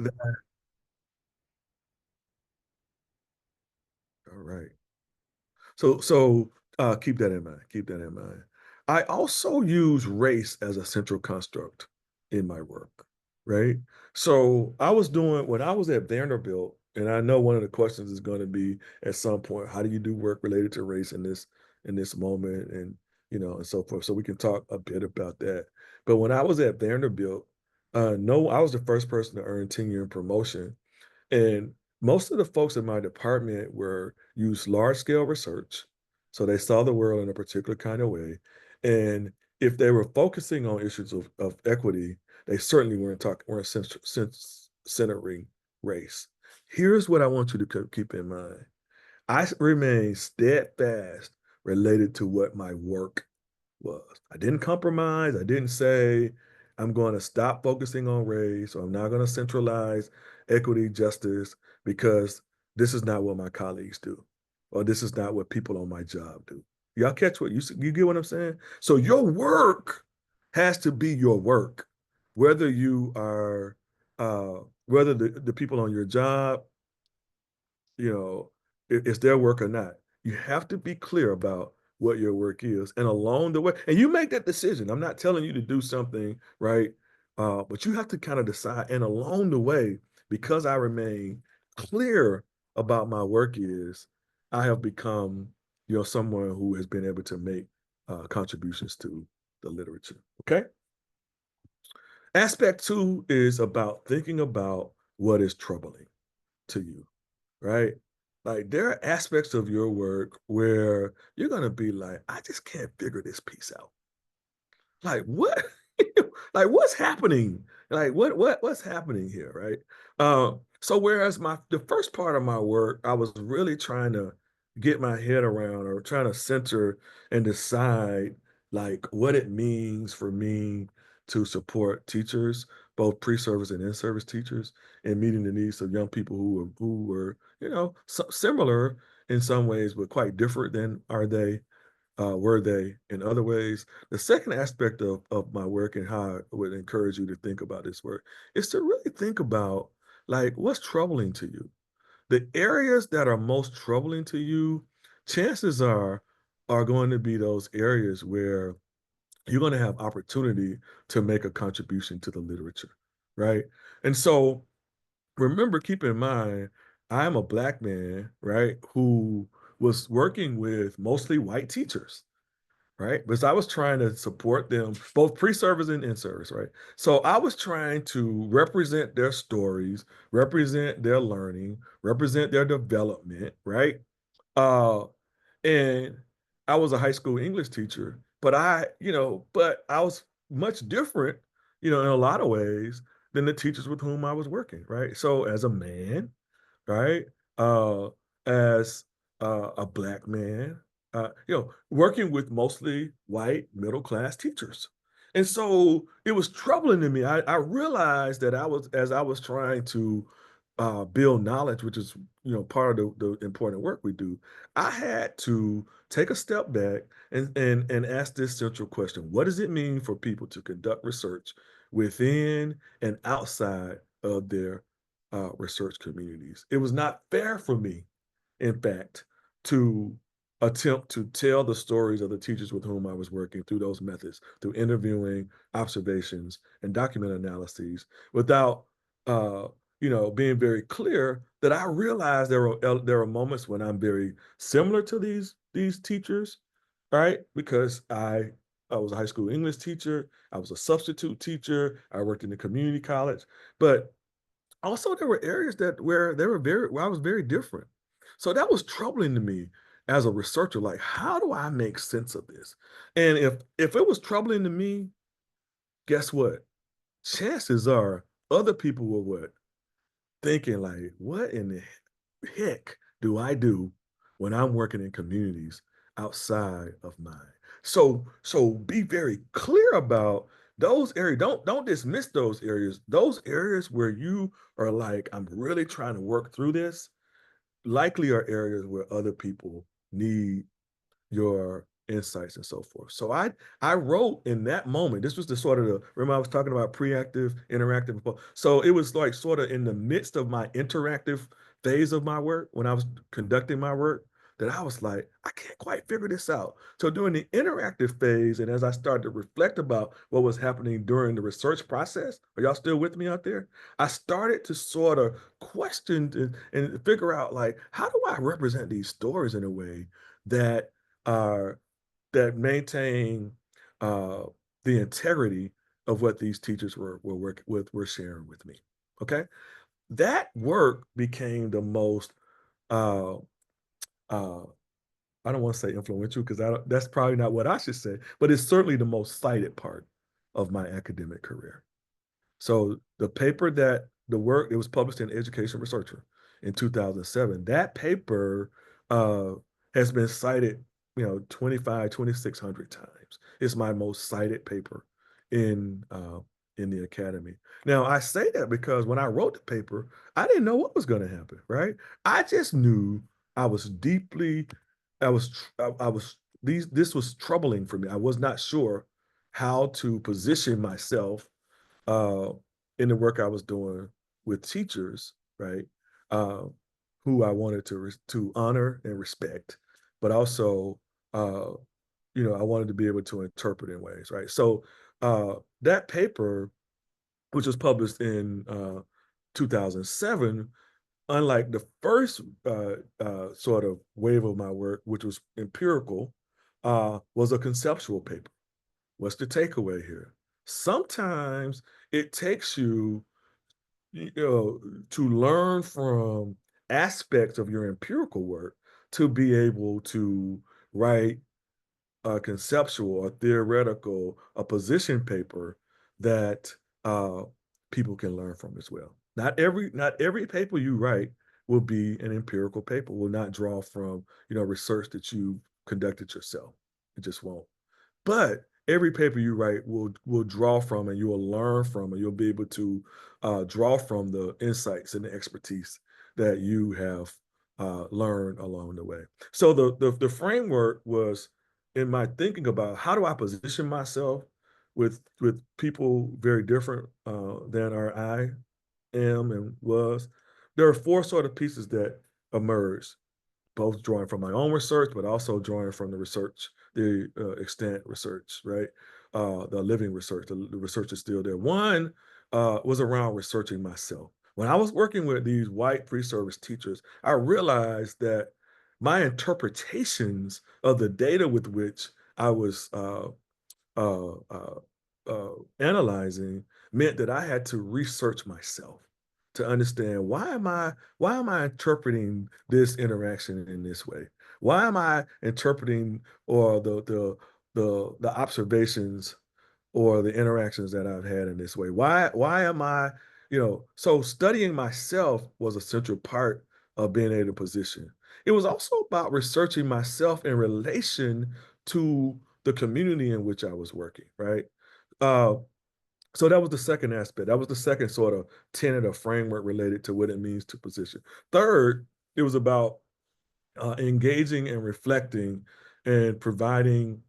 That- all right. So keep that in mind. Keep that in mind. I also use race as a central construct in my work, right? So I was doing when I was at Vanderbilt, and I know one of the questions is going to be at some point, how do you do work related to race in this moment, and and so forth. So we can talk a bit about that. But when I was at Vanderbilt, no, I was the first person to earn tenure and promotion, and most of the folks in my department were used large scale research. So they saw the world in a particular kind of way. And if they were focusing on issues of equity, they certainly weren't centering race. Here's what I want you to keep in mind. I remain steadfast related to what my work was. I didn't compromise. I didn't say I'm going to stop focusing on race or I'm not going to centralize equity, justice, because this is not what my colleagues do, or this is not what people on my job do. Y'all catch what you get what I'm saying? So your work has to be your work, whether you are whether the people on your job, you know, it's their work or not. You have to be clear about what your work is. And along the way, and you make that decision. I'm not telling you to do something, right? But you have to kind of decide. And along the way, because I remain clear about my work is, I have become, someone who has been able to make contributions to the literature. Okay. Aspect two is about thinking about what is troubling to you, right? Like there are aspects of your work where you're gonna be like, I just can't figure this piece out. Like what? Like what's happening? Like what's happening here, right? So whereas the first part of my work, I was really trying to get my head around or trying to center and decide like what it means for me to support teachers, both pre-service and in-service teachers, and meeting the needs of young people who were similar in some ways, but quite different than are they were they in other ways. The second aspect of my work and how I would encourage you to think about this work is to really think about like what's troubling to you. The areas that are most troubling to you, chances are going to be those areas where you're going to have opportunity to make a contribution to the literature, right? And so remember, keep in mind, I'm a black man, right, who was working with mostly white teachers, right? Because I was trying to support them, both pre-service and in-service, right? So I was trying to represent their stories, represent their learning, represent their development, right? Uh, and I was a high school English teacher, but I was much different, in a lot of ways than the teachers with whom I was working, right? So as a man, right? Uh, as a black man, working with mostly white middle class teachers. And so it was troubling to me. I realized that as I was trying to build knowledge, which is, part of the important work we do, I had to take a step back and ask this central question. What does it mean for people to conduct research within and outside of their research communities? It was not fair for me, in fact, to attempt to tell the stories of the teachers with whom I was working through those methods, through interviewing, observations, and document analyses, without being very clear that I realized there are moments when I'm very similar to these teachers, right? Because I was a high school English teacher, I was a substitute teacher, I worked in the community college, but also there were areas where I was very different. So that was troubling to me as a researcher. Like, how do I make sense of this? And if it was troubling to me, guess what? Chances are other people were what? Thinking like, what in the heck do I do when I'm working in communities outside of mine? So be very clear about those areas. Don't dismiss those areas. Those areas where you are like, I'm really trying to work through this, likely are areas where other people need your insights and so forth. So I wrote in that moment. This was the sort of the remember I was talking about preactive, interactive. So it was like sort of in the midst of my interactive phase of my work when I was conducting my work that I was like, I can't quite figure this out. So during the interactive phase, and as I started to reflect about what was happening during the research process, are y'all still with me out there? I started to sort of question and figure out like, how do I represent these stories in a way that are that maintain uh, the integrity of what these teachers were working with, were sharing with me. Okay, that work became the most uh, uh, I don't want to say influential because that's probably not what I should say, but it's certainly the most cited part of my academic career. So the paper that the work it was published in Education Researcher in 2007. That paper uh, has been cited, 2,600 times. It's my most cited paper in uh, in the academy. Now I say that because when I wrote the paper, I didn't know what was going to happen. Right? I just knew I was deeply, I was these. This was troubling for me. I was not sure how to position myself uh, in the work I was doing with teachers, right? Uh, who I wanted to honor and respect, but also, uh, I wanted to be able to interpret in ways, right? So that paper, which was published in 2007, unlike the first sort of wave of my work, which was empirical, was a conceptual paper. What's the takeaway here? Sometimes it takes you, to learn from aspects of your empirical work to be able to write a conceptual or theoretical, a position paper that people can learn from as well. Not every paper you write will be an empirical paper, will not draw from, research that you conducted yourself. It just won't. But every paper you write will draw from and you will learn from and you'll be able to draw from the insights and the expertise that you have learned along the way. So the framework was in my thinking about how do I position myself with people very different than I am and was. There are four sort of pieces that emerged, both drawing from my own research, but also drawing from the research, the extant research, right? The living research, the research is still there. One was around researching myself. When I was working with these white pre-service teachers, I realized that my interpretations of the data with which I was uh, uh, analyzing meant that I had to research myself to understand why am I interpreting this interaction in this way? Why am I interpreting or the observations or the interactions that I've had in this way? Why am I, so studying myself was a central part of being able to position. It was also about researching myself in relation to the community in which I was working, right? Uh, so that was the second aspect. That was the second sort of tenet or framework related to what it means to position. Third, it was about engaging and reflecting and providing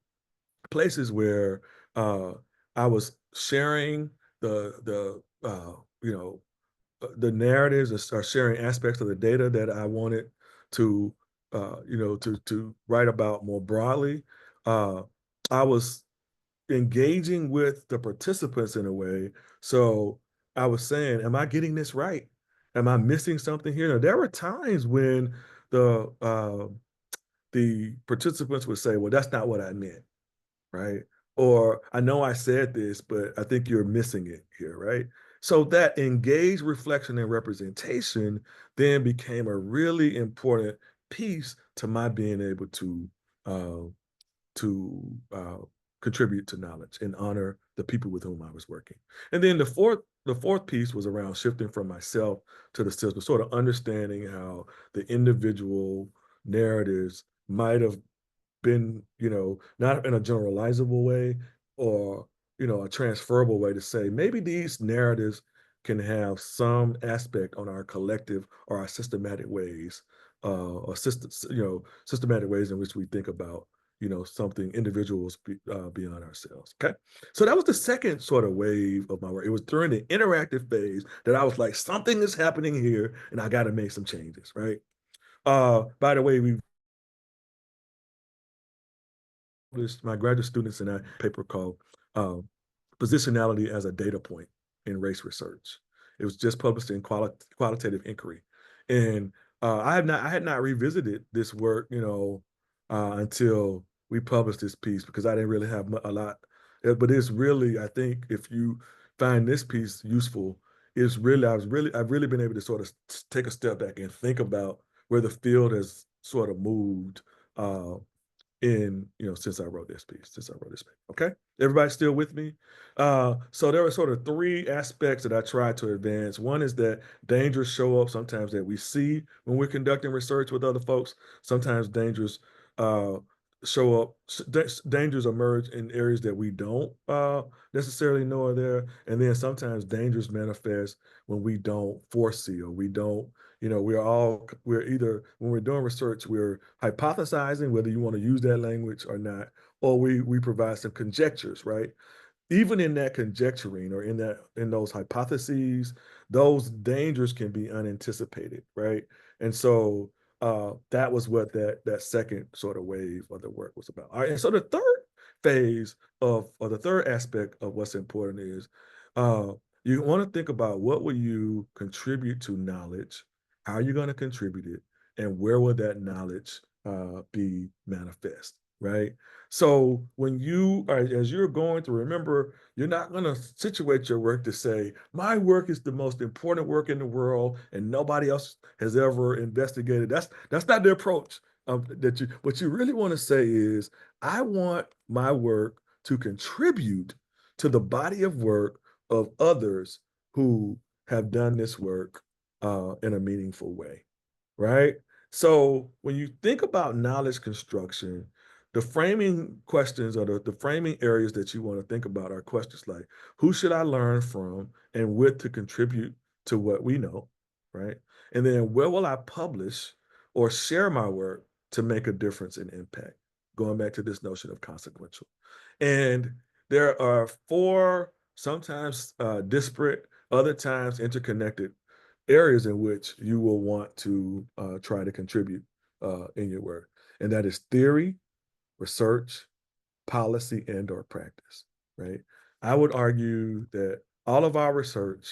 places where uh, I was sharing you know the narratives or sharing aspects of the data that I wanted to to write about more broadly. Uh, I was engaging with the participants in a way. So I was saying, am I getting this right? Am I missing something here? Now, there were times when the participants would say, well, that's not what I meant, right? Or I know I said this, but I think you're missing it here, right? So that engaged reflection and representation then became a really important piece to my being able uh, to contribute to knowledge and honor the people with whom I was working. And then the fourth piece was around shifting from myself to the system, sort of understanding how the individual narratives might have been, not in a generalizable way or, a transferable way to say maybe these narratives can have some aspect on our collective or our systematic ways, or systematic ways in which we think about, something individuals beyond ourselves. Okay. So that was the second sort of wave of my work. It was during the interactive phase that I was like, something is happening here and I got to make some changes. Right. By the way, we published, my graduate students and I, a paper called uh, Positionality as a Data Point in Race Research. It was just published in Qualitative Inquiry. And I had not revisited this work, until we published this piece because I didn't really have a lot. But it's really, I think, if you find this piece useful, I've really been able to sort of take a step back and think about where the field has sort of moved uh, since I wrote this piece, okay? Everybody still with me? So there were sort of three aspects that I tried to advance. One is that dangers show up sometimes that we see when we're conducting research with other folks. Sometimes dangers uh, show up, dangers emerge in areas that we don't necessarily know are there. And then sometimes dangers manifest when we don't foresee or we don't we're either, when we're doing research, we're hypothesizing whether you want to use that language or not, or we provide some conjectures, right? Even in that conjecturing or in those hypotheses, those dangers can be unanticipated, right? And so that was what that second sort of wave of the work was about. All right, and so the third phase or the third aspect of what's important is uh, you want to think about what will you contribute to knowledge, how are you going to contribute it, and where will that knowledge be manifest, right? So when as you're going to remember, you're not going to situate your work to say, my work is the most important work in the world and nobody else has ever investigated. That's not the approach. What you really want to say is, I want my work to contribute to the body of work of others who have done this work in a meaningful way, right? So when you think about knowledge construction, the framing questions or the framing areas that you want to think about are questions like, who should I learn from and with to contribute to what we know, right? And then where will I publish or share my work to make a difference and impact? Going back to this notion of consequential. And there are four, sometimes disparate, other times interconnected areas in which you will want to try to contribute in your work. And that is theory, research, policy, and or practice, right? I would argue that all of our research,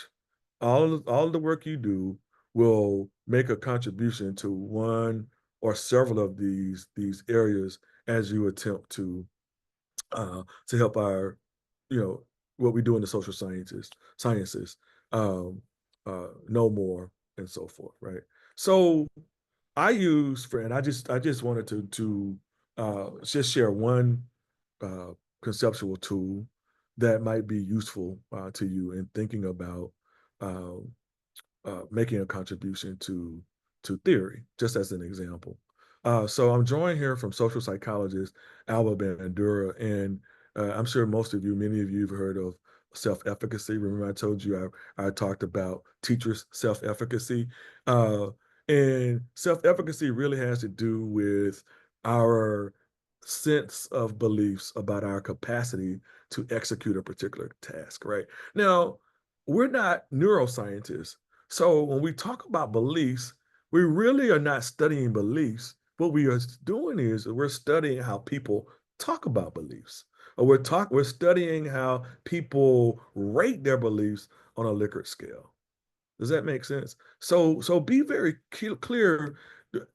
all of the work you do will make a contribution to one or several of these areas as you attempt to help our, you know, what we do in the social sciences, um, know more and so forth, right? So and I just wanted to just share one uh, conceptual tool that might be useful to you in thinking about um, making a contribution to theory, just as an example. So I'm drawing here from social psychologist Alba Bandura, and I'm sure many of you have heard of self-efficacy. Remember, I told you I talked about teachers' self-efficacy, uh, and self-efficacy really has to do with our sense of beliefs about our capacity to execute a particular task. Right now, we're not neuroscientists, so when we talk about beliefs, we really are not studying beliefs. What we are doing is we're studying how people talk about beliefs, or we're studying how people rate their beliefs on a Likert scale. Does that make sense? So be very clear.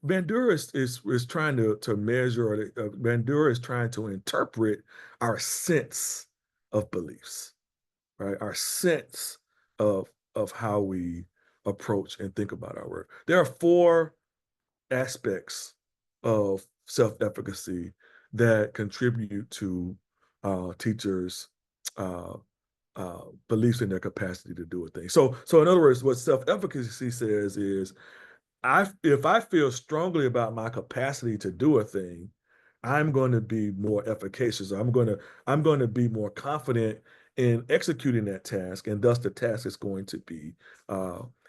Bandura is trying to measure, or Bandura is trying to interpret our sense of beliefs, right? Our sense of how we approach and think about our work. There are four aspects of self-efficacy that contribute to teachers' uh, beliefs in their capacity to do a thing. So in other words, what self-efficacy says is, if I feel strongly about my capacity to do a thing, I'm going to be more efficacious. I'm going to be more confident in executing that task, and thus the task is going to be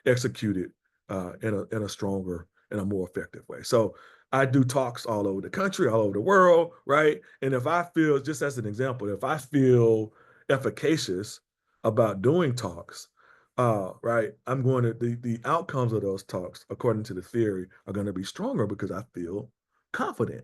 executed in a stronger and a more effective way. So I do talks all over the country, all over the world, right? And if I feel, just as an example, if I feel efficacious about doing talks, right, I'm going to the outcomes of those talks, according to the theory, are going to be stronger because I feel confident.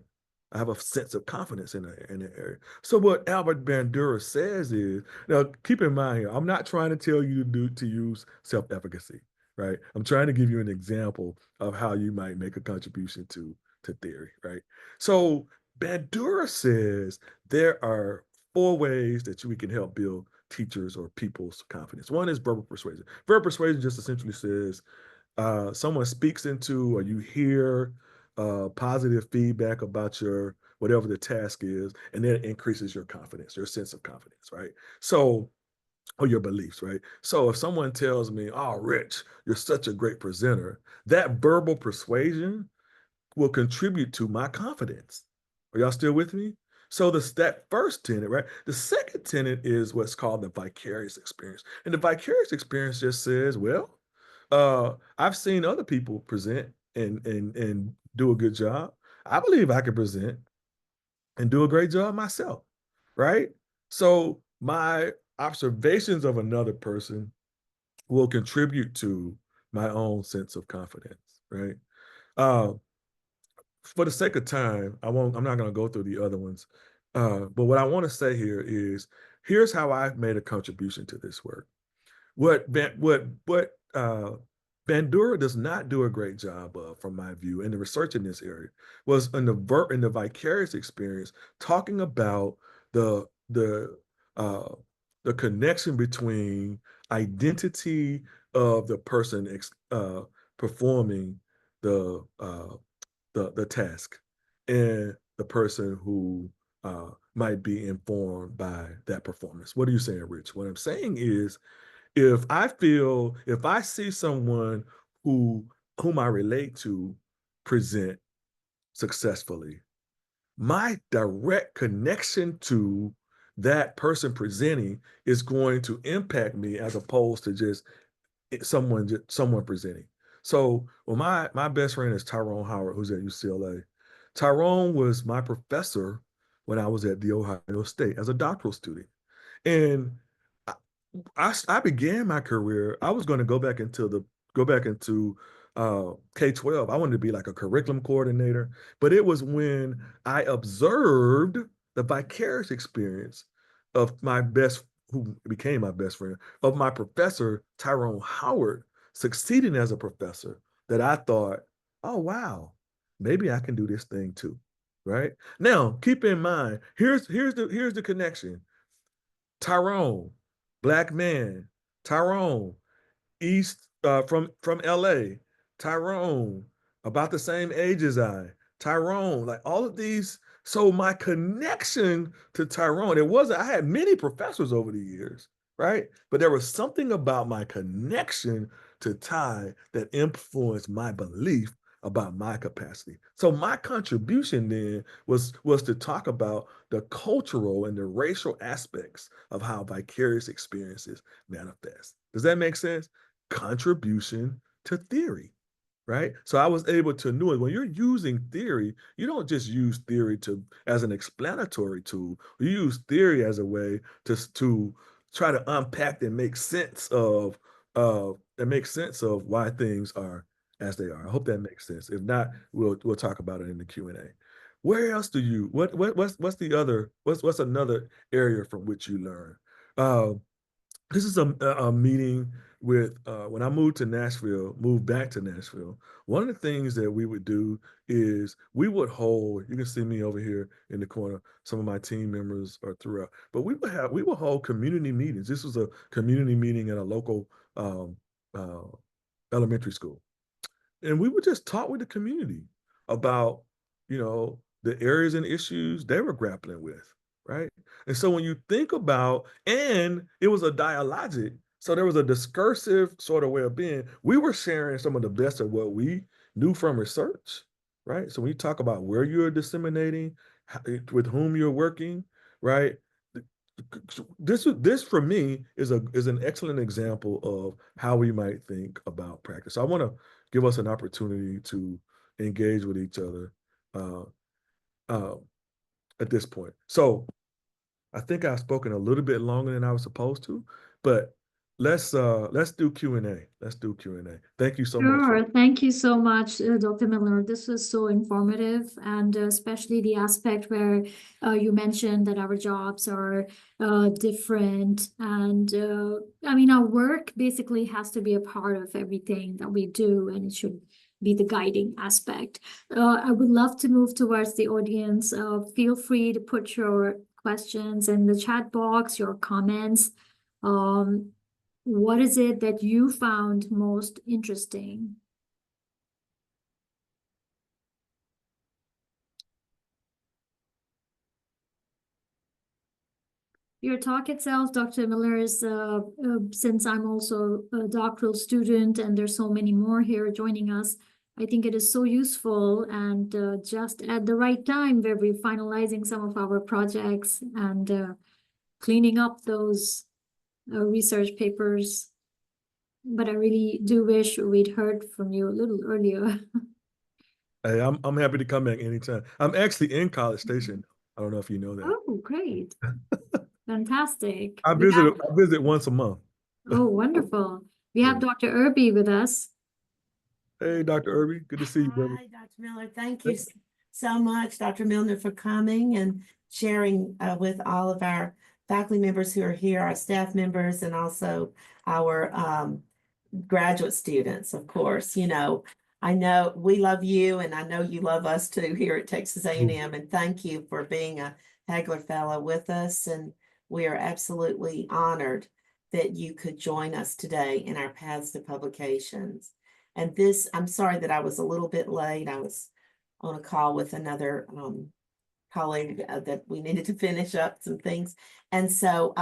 I have a sense of confidence in the area. So what Albert Bandura says is, now keep in mind here, I'm not trying to tell you to use self-efficacy, right? I'm trying to give you an example of how you might make a contribution to theory, right? So Bandura says there are four ways that we can help build teachers or people's confidence. One is verbal persuasion. Verbal persuasion just essentially says someone speaks into or you hear positive feedback about your whatever the task is, and then it increases your confidence, your sense of confidence, right? So or your beliefs, right? So if someone tells me, "Oh, Rich, you're such a great presenter," that verbal persuasion will contribute to my confidence. Are y'all still with me? So that first tenet, right? The second tenet is what's called the vicarious experience. And the vicarious experience just says, well, I've seen other people present and do a good job. I believe I can present and do a great job myself, right? So my observations of another person will contribute to my own sense of confidence, right? Uh, for the sake of time, I'm not going to go through the other ones. But what I want to say here is here's how I've made a contribution to this work. What Bandura does not do a great job of, from my view, in the research in this area, was in the vicarious experience, talking about the the uh, the connection between identity of the person performing the the task and the person who might be informed by that performance. What are you saying, Rich? What I'm saying is if I see someone who whom I relate to present successfully, my direct connection to that person presenting is going to impact me as opposed to just someone presenting. So, well, my best friend is Tyrone Howard, who's at UCLA. Tyrone was my professor when I was at the Ohio State as a doctoral student, and I, I began my career. I was going to go back into K-12. I wanted to be like a curriculum coordinator, but it was when I observed the vicarious experience of who became my best friend, of my professor Tyrone Howard succeeding as a professor, that I thought, oh wow, maybe I can do this thing too. Right now, keep in mind, here's the connection. Tyrone, black man, Tyrone, East from LA, Tyrone, about the same age as I, Tyrone, like all of these. So my connection to Tyrone, I had many professors over the years, right? But there was something about my connection to Ty that influenced my belief about my capacity. So my contribution then was to talk about the cultural and the racial aspects of how vicarious experiences manifest. Does that make sense? Contribution to theory, right? So I was able to know it. When you're using theory, you don't just use theory to as an explanatory tool. You use theory as a way to try to unpack and make sense of why things are as they are. I hope that makes sense. If not, we'll talk about it in the Q&A. Where else do you what's the other what's another area from which you learn? Uh, this is a meeting with when I moved back to Nashville. One of the things that we would do is we would hold, you can see me over here in the corner, some of my team members are throughout, but we would hold community meetings. This was a community meeting at a local um, uh, elementary school, and we would just talk with the community about the areas and issues they were grappling with, right? And so when you think about, and it was a dialogic, so there was a discursive sort of way of being. We were sharing some of the best of what we knew from research, right? So when you talk about where you're disseminating, with whom you're working, right? This for me is an excellent example of how we might think about practice. So I want to give us an opportunity to engage with each other. uh, uh, at this point. So I think I've spoken a little bit longer than I was supposed to, but let's do Q&A. Let's do Q&A. Thank you so much for Sure. Thank you so much, Dr. Milner. This was so informative, and especially the aspect where you mentioned that our jobs are different. And I mean, our work basically has to be a part of everything that we do, and it should be the guiding aspect. I would love to move towards the audience. Feel free to put your questions in the chat box, your comments. Um, what is it that you found most interesting? Your talk itself, Dr. Miller, is since I'm also a doctoral student and there's so many more here joining us, I think it is so useful and just at the right time where we're finalizing some of our projects and cleaning up those research papers. But I really do wish we'd heard from you a little earlier. Hey, I'm happy to come back anytime. I'm actually in College Station. I don't know if you know that. Oh, great. Fantastic. I visit once a month. Oh, wonderful. We have Yeah. Dr. Irby with us. Hey, Dr. Irby, good to see you, brother. Hi, Dr. Miller. Thank you so much, Dr. Milner, for coming and sharing with all of our faculty members who are here, our staff members, and also our graduate students, of course. You know, I know we love you, and I know you love us too here at Texas A&M. And thank you for being a Hagler Fellow with us. And we are absolutely honored that you could join us today in our Paths to Publications. And this, I'm sorry that I was a little bit late. I was on a call with another colleague that we needed to finish up some things. And so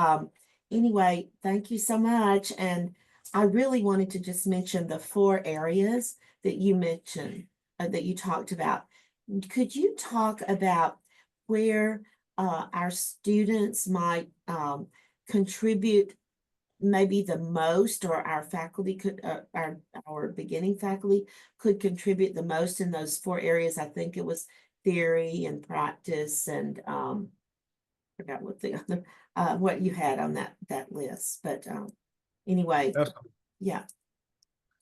anyway, thank you so much. And I really wanted to just mention the 4 areas that you mentioned, that you talked about. Could you talk about where our students might contribute maybe the most, or our faculty could, our beginning faculty could contribute the most in those 4 areas? I think it was theory and practice, and forgot what the other what you had on that list. But anyway, Absolutely. yeah.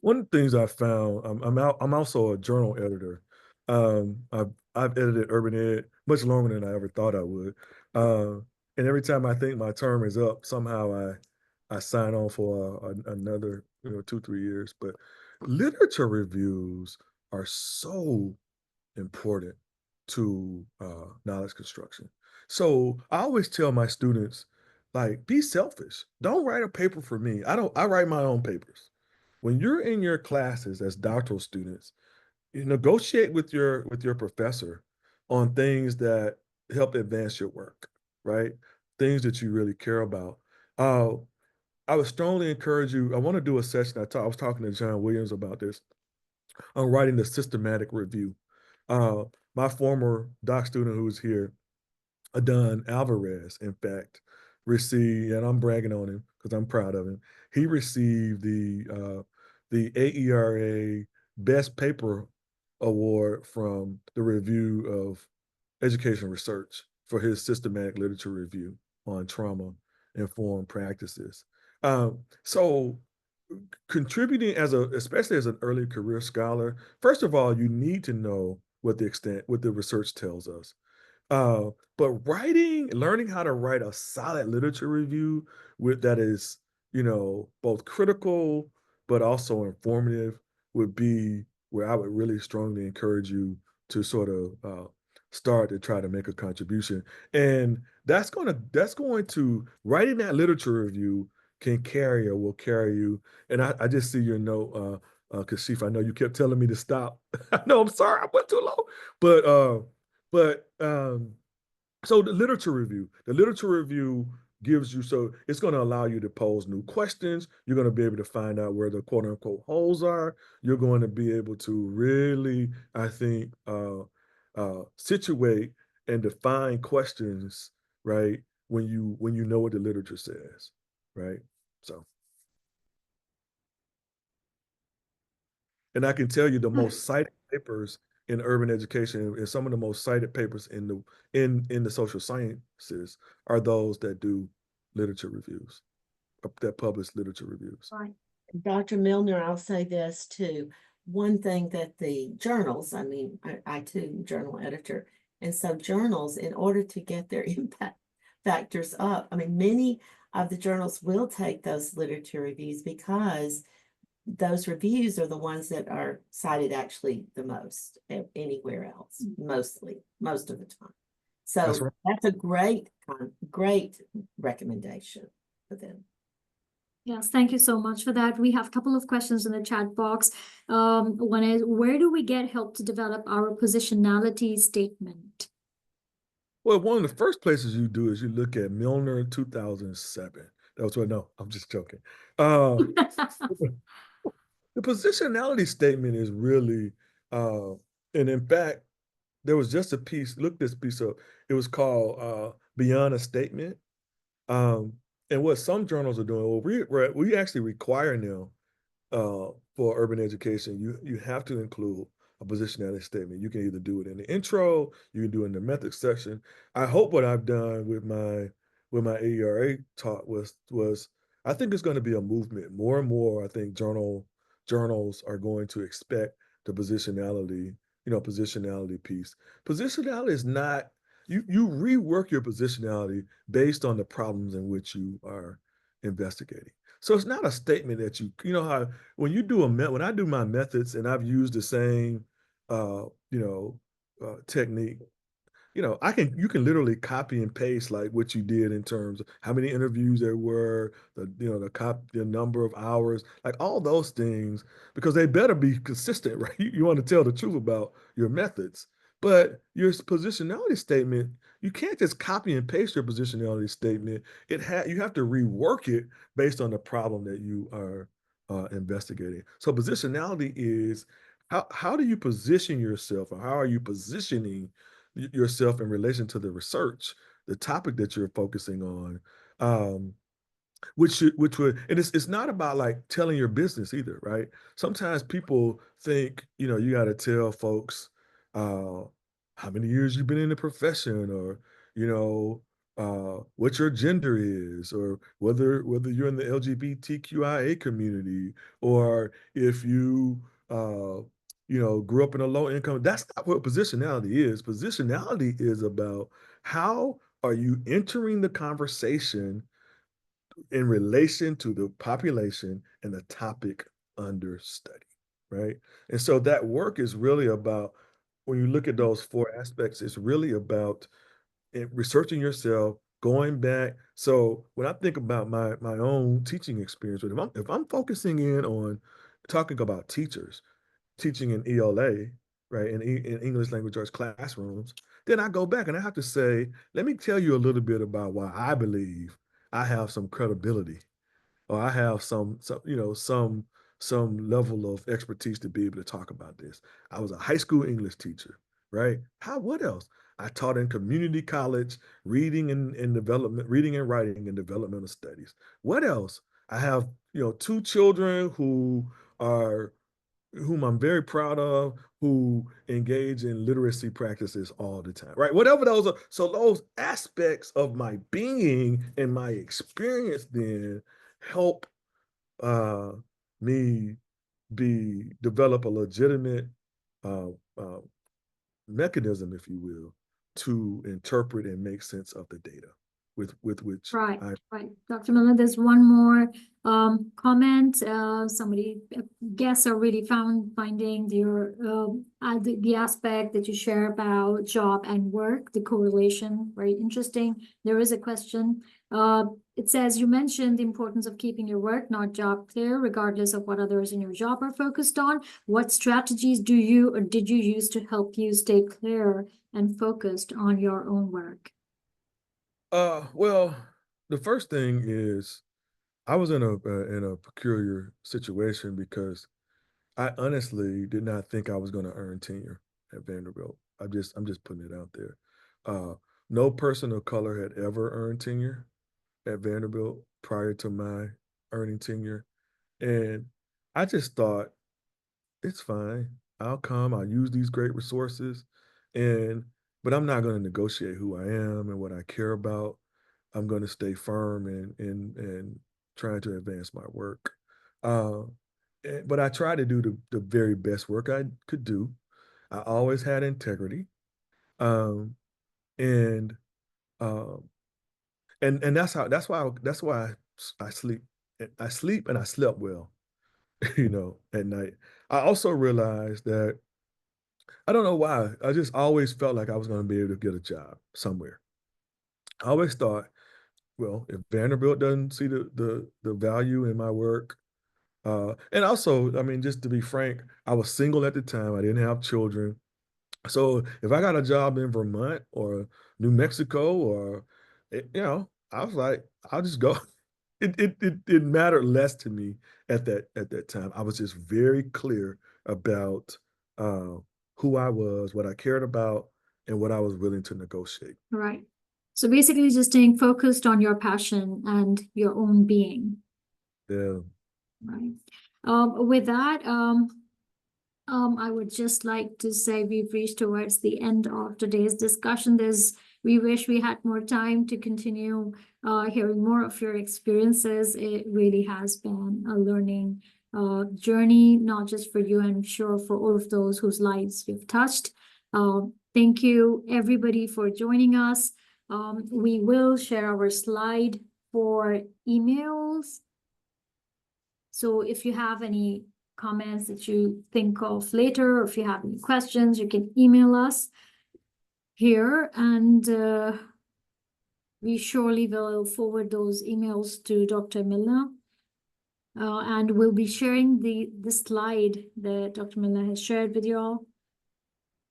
One of the things I found, I'm also a journal editor. I've edited Urban Ed much longer than I ever thought I would. And every time I think my term is up, somehow I sign on for another 2-3 years. But literature reviews are so important to knowledge construction. So I always tell my students, like, be selfish. Don't write a paper for me. I write my own papers. When you're in your classes as doctoral students, you negotiate with your professor on things that help advance your work, right? Things that you really care about. Uh, I would strongly encourage you. I want to do a session. I was talking to John Williams about this on writing the systematic review. Uh, my former doc student who was here, Adon Alvarez, in fact, received, and I'm bragging on him because I'm proud of him. He received the AERA Best Paper Award from the Review of Education Research for his systematic literature review on trauma informed practices. So contributing especially as an early career scholar, first of all, you need to know what the research tells us. Uh, but learning how to write a solid literature review that is, both critical but also informative would be where I would really strongly encourage you to sort of start to try to make a contribution. And that's going to writing that literature review can carry or will carry you. And I just see your note, Kashif. I know you kept telling me to stop. I know, I'm sorry, I went too long. But so the literature review gives you, so it's going to allow you to pose new questions. You're going to be able to find out where the quote unquote holes are. You're going to be able to really, I think, situate and define questions, right? When you know what the literature says, right? So, and I can tell you the most cited papers in urban education, and some of the most cited papers in the social sciences are those that do literature reviews, that publish literature reviews. Right. Dr. Milner, I'll say this too. One thing that the journals, I mean, I too am journal editor, and so journals, in order to get their impact factors up, I mean, many of the journals will take those literature reviews because those reviews are the ones that are cited actually the most anywhere else, most of the time. That's So right. that's a great recommendation for them. Yes, thank you so much for that. We have a couple of questions in the chat box. One is, where do we get help to develop our positionality statement? Well, one of the first places you do is you look at Milner 2007. That was what, no, I'm just joking. Uh, the positionality statement is really, and in fact, there was just a piece, look this piece up. It was called Beyond a Statement. Um, and what some journals are doing, well, we actually require now for urban education, you have to include a positionality statement. You can either do it in the intro, you can do it in the methods section. I hope what I've done with my AERA talk was I think it's going to be a movement. More and more, I think journals are going to expect the positionality piece. Positionality is not you rework your positionality based on the problems in which you are investigating. So it's not a statement that you know how when you do when I do my methods and I've used the same uh, technique, you can literally copy and paste like what you did in terms of how many interviews there were, the number of hours, like all those things, because they better be consistent, right? You want to tell the truth about your methods. But your positionality statement, you can't just copy and paste your positionality statement. You have to rework it based on the problem that you are investigating. So positionality is how do you position yourself, or how are you positioning yourself in relation to the research, the topic that you're focusing on, which would, and it's not about like telling your business either, right? Sometimes people think, you got to tell folks uh, how many years you've been in the profession, or what your gender is, or whether you're in the LGBTQIA community, or if you grew up in a low income. That's not what positionality is. Positionality is about how are you entering the conversation in relation to the population and the topic under study, right? And so that work is really about, when you look at those four aspects, it's really about researching yourself, going back. So when I think about my own teaching experience, if I'm focusing in on talking about teachers, teaching in ELA, right, in English language arts classrooms, then I go back and I have to say, let me tell you a little bit about why I believe I have some credibility, or I have some level of expertise to be able to talk about this. I was a high school English teacher, right? What else? I taught in community college, reading and development, reading and writing and developmental studies. What else? I have, two children whom I'm very proud of, who engage in literacy practices all the time, right? Whatever those are. So those aspects of my being and my experience then help uh, me develop a legitimate uh, uh, mechanism, if you will, to interpret and make sense of the data with which Right, I. right. Dr. Miller, there's one more comment. Somebody, guests are really finding the aspect that you share about job and work, the correlation, very interesting. There is a question. It says, you mentioned the importance of keeping your work, not job, clear, regardless of what others in your job are focused on. What strategies do you or did you use to help you stay clear and focused on your own work? Well, the first thing is I was in a peculiar situation because I honestly did not think I was going to earn tenure at Vanderbilt. I'm just putting it out there. Uh, no person of color had ever earned tenure at Vanderbilt prior to my earning tenure, and I just thought it's fine. I'll come, I'll use these great resources, and but I'm not going to negotiate who I am and what I care about. I'm going to stay firm and trying to advance my work. Uh, but I try to do the very best work I could do. I always had integrity, um, and um, and that's why I sleep. I sleep and I slept well, at night. I also realized that I don't know why. I just always felt like I was going to be able to get a job somewhere. I always thought, well, if Vanderbilt doesn't see the value in my work, and also, I mean, just to be frank, I was single at the time. I didn't have children. So if I got a job in Vermont or New Mexico or, I was like, I'll just go. It mattered less to me at that time. I was just very clear about uh, who I was, what I cared about, and what I was willing to negotiate. Right. So basically just staying focused on your passion and your own being. Yeah. Right. With that, I would just like to say we've reached towards the end of today's discussion. We wish we had more time to continue hearing more of your experiences. It really has been a learning journey, not just for you, I'm sure for all of those whose lives we've touched. Thank you, everybody, for joining us. We will share our slide for emails. So if you have any comments that you think of later, or if you have any questions, you can email us here, and we surely will forward those emails to Dr. Milner. And we'll be sharing the slide that Dr. Milner has shared with you all.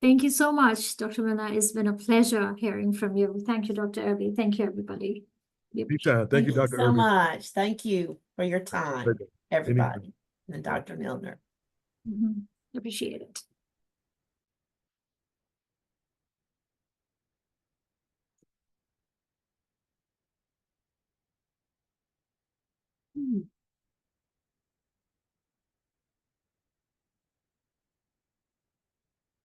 Thank you so much, Dr. Milner. It's been a pleasure hearing from you. Thank you, Dr. Irby. Thank you, everybody. We appreciate Anytime. Thank Thank you, you Dr. so Irving. much. Thank you for your time, Anytime. everybody, and Dr. Milner. it. Appreciate it.